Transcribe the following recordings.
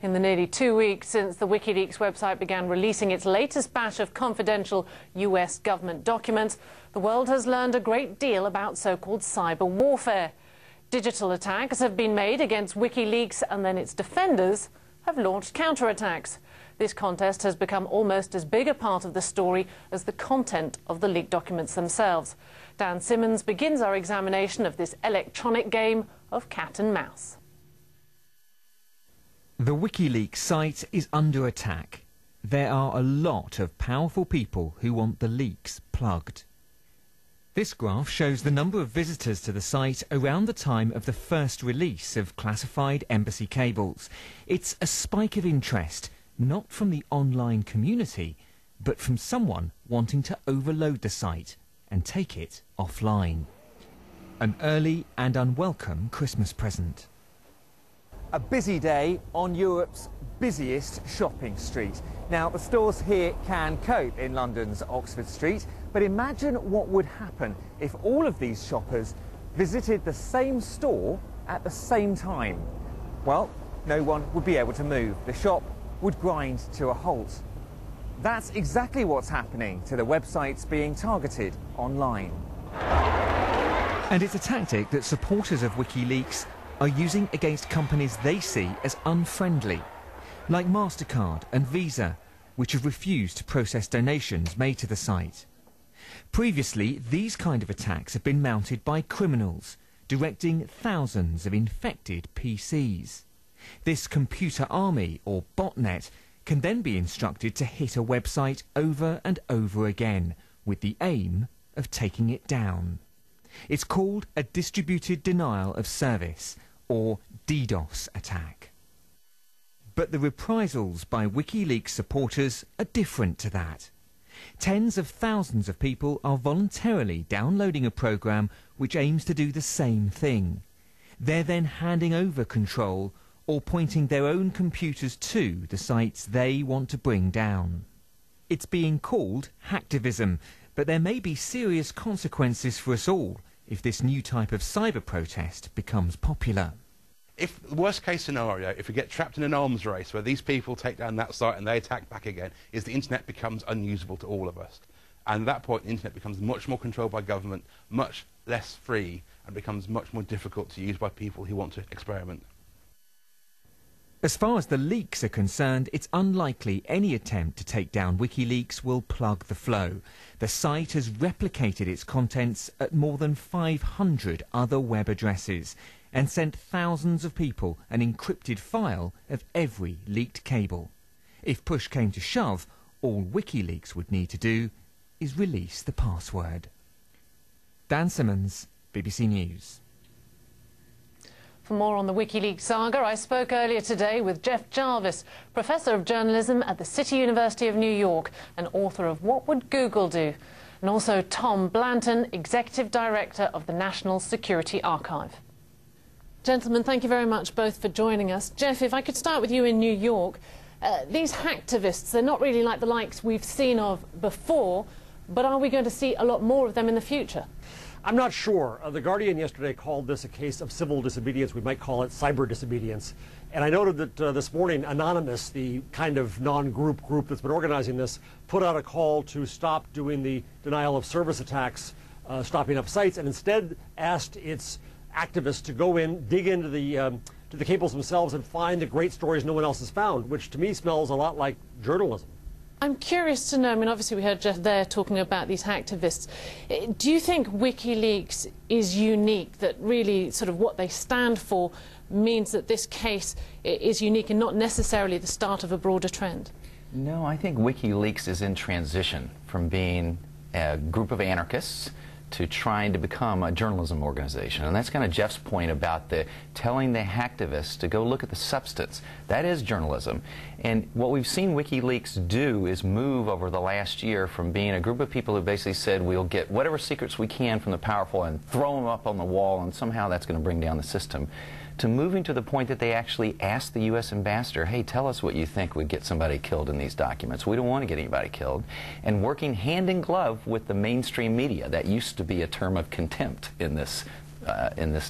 In the nearly 2 weeks since the WikiLeaks website began releasing its latest batch of confidential US government documents, the world has learned a great deal about so-called cyber warfare. Digital attacks have been made against WikiLeaks, and then its defenders have launched counterattacks. This contest has become almost as big a part of the story as the content of the leaked documents themselves. Dan Simmons begins our examination of this electronic game of cat and mouse. The WikiLeaks site is under attack. There are a lot of powerful people who want the leaks plugged. This graph shows the number of visitors to the site around the time of the first release of classified embassy cables. It's a spike of interest, not from the online community, but from someone wanting to overload the site and take it offline. An early and unwelcome Christmas present. A busy day on Europe's busiest shopping street. Now, the stores here can cope in London's Oxford Street, but imagine what would happen if all of these shoppers visited the same store at the same time. Well, no one would be able to move. The shop would grind to a halt. That's exactly what's happening to the websites being targeted online. And it's a tactic that supporters of WikiLeaks are using against companies they see as unfriendly, like MasterCard and Visa, which have refused to process donations made to the site. Previously, these kind of attacks have been mounted by criminals, directing thousands of infected PCs. This computer army, or botnet, can then be instructed to hit a website over and over again, with the aim of taking it down. It's called a distributed denial of service, or DDoS attack. But the reprisals by WikiLeaks supporters are different to that. Tens of thousands of people are voluntarily downloading a program which aims to do the same thing. They're then handing over control or pointing their own computers to the sites they want to bring down. It's being called hacktivism, but there may be serious consequences for us all if this new type of cyber protest becomes popular. If the worst case scenario, if we get trapped in an arms race where these people take down that site and they attack back again, is the internet becomes unusable to all of us. And at that point, the internet becomes much more controlled by government, much less free, and becomes much more difficult to use by people who want to experiment. As far as the leaks are concerned, it's unlikely any attempt to take down WikiLeaks will plug the flow. The site has replicated its contents at more than 500 other web addresses and sent thousands of people an encrypted file of every leaked cable. If push came to shove, all WikiLeaks would need to do is release the password. Dan Simmons, BBC News. For more on the WikiLeaks saga, I spoke earlier today with Jeff Jarvis, Professor of Journalism at the City University of New York and author of What Would Google Do? And also Tom Blanton, Executive Director of the National Security Archive. Gentlemen, thank you very much both for joining us. Jeff, if I could start with you in New York. These hacktivists, they're not really like the likes we've seen of before, but are we going to see a lot more of them in the future? I'm not sure. The Guardian yesterday called this a case of civil disobedience. We might call it cyber disobedience. And I noted that this morning, Anonymous, the kind of non-group group that's been organizing this, put out a call to stop doing the denial of service attacks, stopping up sites, and instead asked its activists to go in, dig into the cables themselves and find the great stories no one else has found, which to me smells a lot like journalism. I'm curious to know, I mean, obviously we heard Jeff there talking about these hacktivists. Do you think WikiLeaks is unique, that really sort of what they stand for means that this case is unique and not necessarily the start of a broader trend? No, I think WikiLeaks is in transition from being a group of anarchists to trying to become a journalism organization. And that's kind of Jeff's point about telling the hacktivists to go look at the substance. That is journalism. And what we've seen WikiLeaks do is move over the last year from being a group of people who basically said we'll get whatever secrets we can from the powerful and throw them up on the wall and somehow that's going to bring down the system, to moving to the point that they actually asked the U.S. ambassador, hey, tell us what you think would get somebody killed in these documents. We don't want to get anybody killed. And working hand in glove with the mainstream media. That used to be a term of contempt in this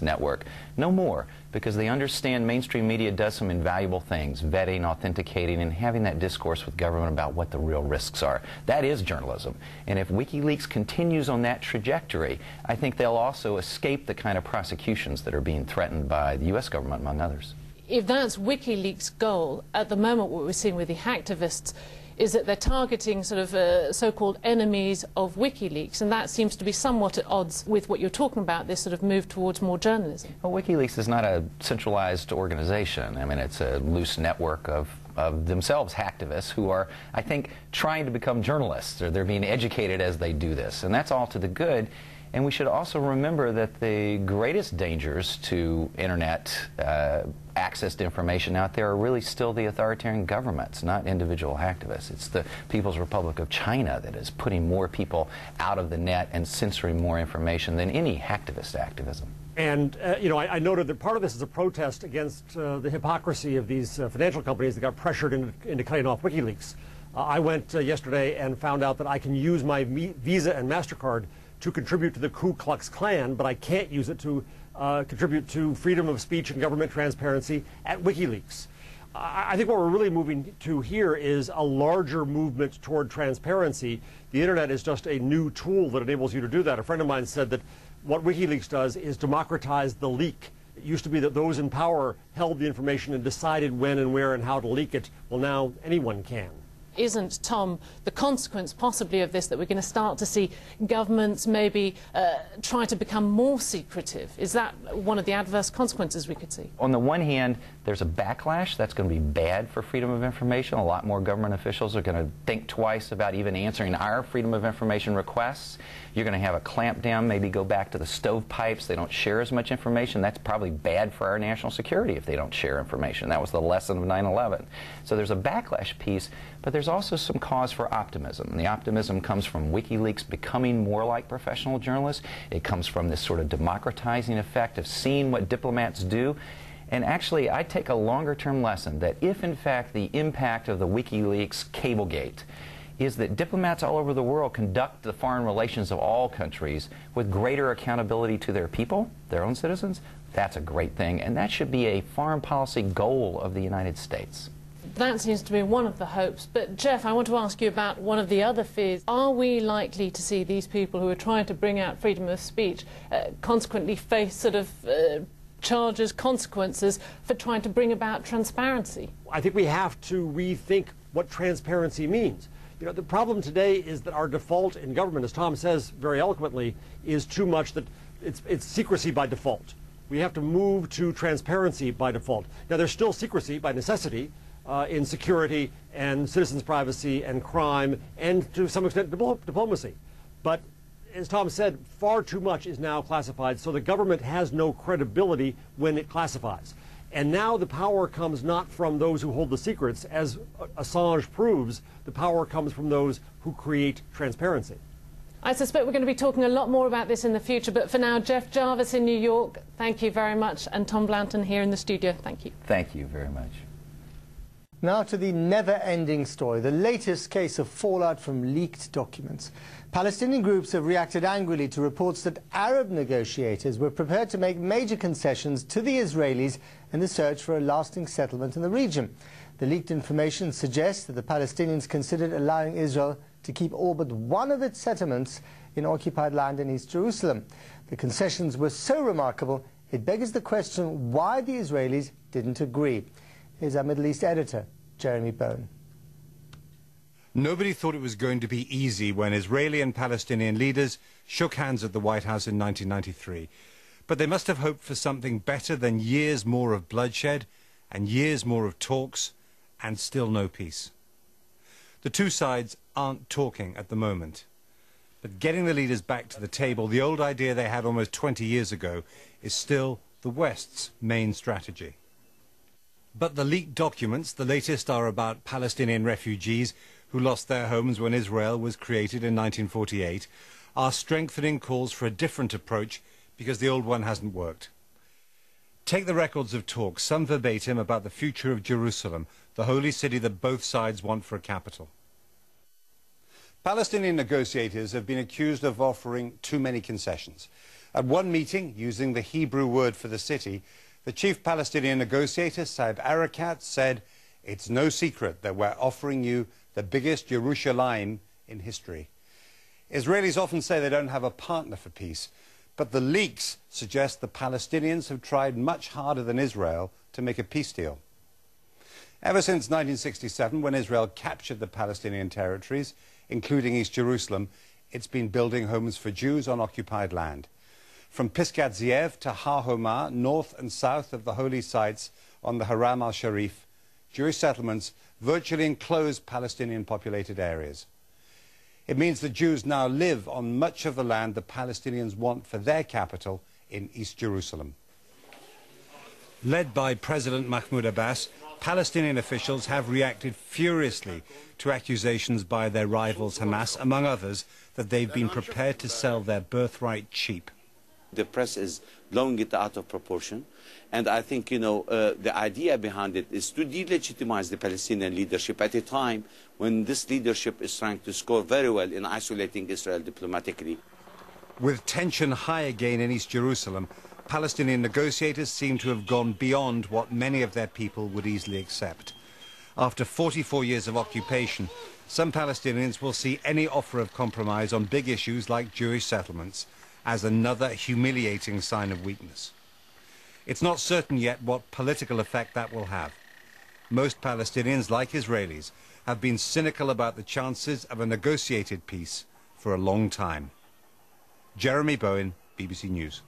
network. No more. because they understand mainstream media does some invaluable things, vetting, authenticating, and having that discourse with government about what the real risks are. That is journalism. And if WikiLeaks continues on that trajectory, I think they'll also escape the kind of prosecutions that are being threatened by the U.S. government, among others. If that's WikiLeaks' goal, at the moment what we're seeing with the hacktivists is that they're targeting sort of so-called enemies of WikiLeaks, and that seems to be somewhat at odds with what you're talking about, this sort of move towards more journalism. Well, WikiLeaks is not a centralized organization. I mean, it's a loose network of themselves hacktivists who are, I think, trying to become journalists, or they're being educated as they do this, and that's all to the good. And we should also remember that the greatest dangers to internet access to information out there are really still the authoritarian governments, not individual hacktivists. It's the People's Republic of China that is putting more people out of the net and censoring more information than any hacktivist activism. And, you know, I noted that part of this is a protest against the hypocrisy of these financial companies that got pressured into cutting off WikiLeaks. I went yesterday and found out that I can use my Visa and MasterCard to contribute to the Ku Klux Klan, but I can't use it to contribute to freedom of speech and government transparency at WikiLeaks. I think what we're really moving to here is a larger movement toward transparency. The internet is just a new tool that enables you to do that. A friend of mine said that what WikiLeaks does is democratize the leak. It used to be that those in power held the information and decided when and where and how to leak it. Well, now anyone can. Isn't, Tom, the consequence possibly of this that we're going to start to see governments maybe try to become more secretive? Is that one of the adverse consequences we could see? On the one hand, there's a backlash that's going to be bad for freedom of information. A lot more government officials are going to think twice about even answering our freedom of information requests. You're going to have a clampdown, maybe go back to the stovepipes. They don't share as much information. That's probably bad for our national security if they don't share information. That was the lesson of 9/11. So there's a backlash piece, but there's also some cause for optimism. And the optimism comes from WikiLeaks becoming more like professional journalists. It comes from this sort of democratizing effect of seeing what diplomats do. And actually, I take a longer-term lesson that if, in fact, the impact of the WikiLeaks Cablegate is that diplomats all over the world conduct the foreign relations of all countries with greater accountability to their people, their own citizens, that's a great thing. And that should be a foreign policy goal of the United States. That seems to be one of the hopes. But, Jeff, I want to ask you about one of the other fears. Are we likely to see these people who are trying to bring out freedom of speech consequently face sort of charges, consequences for trying to bring about transparency? I think we have to rethink what transparency means. You know, the problem today is that our default in government, as Tom says very eloquently, is too much that it's secrecy by default. We have to move to transparency by default. Now, there's still secrecy by necessity in security and citizens' privacy and crime and, to some extent, diplomacy. But, as Tom said, far too much is now classified, so the government has no credibility when it classifies. And now the power comes not from those who hold the secrets. As Assange proves, the power comes from those who create transparency. I suspect we're going to be talking a lot more about this in the future, but for now, Jeff Jarvis in New York, thank you very much, and Tom Blanton here in the studio, thank you. Thank you very much. Now to the never-ending story, the latest case of fallout from leaked documents. Palestinian groups have reacted angrily to reports that Arab negotiators were prepared to make major concessions to the Israelis in the search for a lasting settlement in the region. The leaked information suggests that the Palestinians considered allowing Israel to keep all but one of its settlements in occupied land in East Jerusalem. The concessions were so remarkable, it begs the question why the Israelis didn't agree. Here's our Middle East editor, Jeremy Bone. Nobody thought it was going to be easy when Israeli and Palestinian leaders shook hands at the White House in 1993. But they must have hoped for something better than years more of bloodshed and years more of talks and still no peace. The two sides aren't talking at the moment. But getting the leaders back to the table, the old idea they had almost 20 years ago, is still the West's main strategy. But the leaked documents, the latest, are about Palestinian refugees who lost their homes when Israel was created in 1948, are strengthening calls for a different approach because the old one hasn't worked. Take the records of talks, some verbatim, about the future of Jerusalem, the holy city that both sides want for a capital. Palestinian negotiators have been accused of offering too many concessions. At one meeting, using the Hebrew word for the city, The chief Palestinian negotiator, Saeb Erekat, said, "It's no secret that we're offering you the biggest Yerushalayim in history." Israelis often say they don't have a partner for peace, but the leaks suggest the Palestinians have tried much harder than Israel to make a peace deal. Ever since 1967, when Israel captured the Palestinian territories, including East Jerusalem, it's been building homes for Jews on occupied land. From Pisgat Ze'ev to Har Homa, north and south of the holy sites on the Haram al-Sharif, Jewish settlements virtually enclose Palestinian populated areas. It means the Jews now live on much of the land the Palestinians want for their capital in East Jerusalem. Led by President Mahmoud Abbas, Palestinian officials have reacted furiously to accusations by their rivals Hamas, among others, that they've been prepared to sell their birthright cheap. The press is blowing it out of proportion. And I think, the idea behind it is to delegitimize the Palestinian leadership at a time when this leadership is trying to score very well in isolating Israel diplomatically. With tension high again in East Jerusalem, Palestinian negotiators seem to have gone beyond what many of their people would easily accept. After 44 years of occupation, some Palestinians will see any offer of compromise on big issues like Jewish settlements as another humiliating sign of weakness. It's not certain yet what political effect that will have. Most Palestinians, like Israelis, have been cynical about the chances of a negotiated peace for a long time. Jeremy Bowen, BBC News.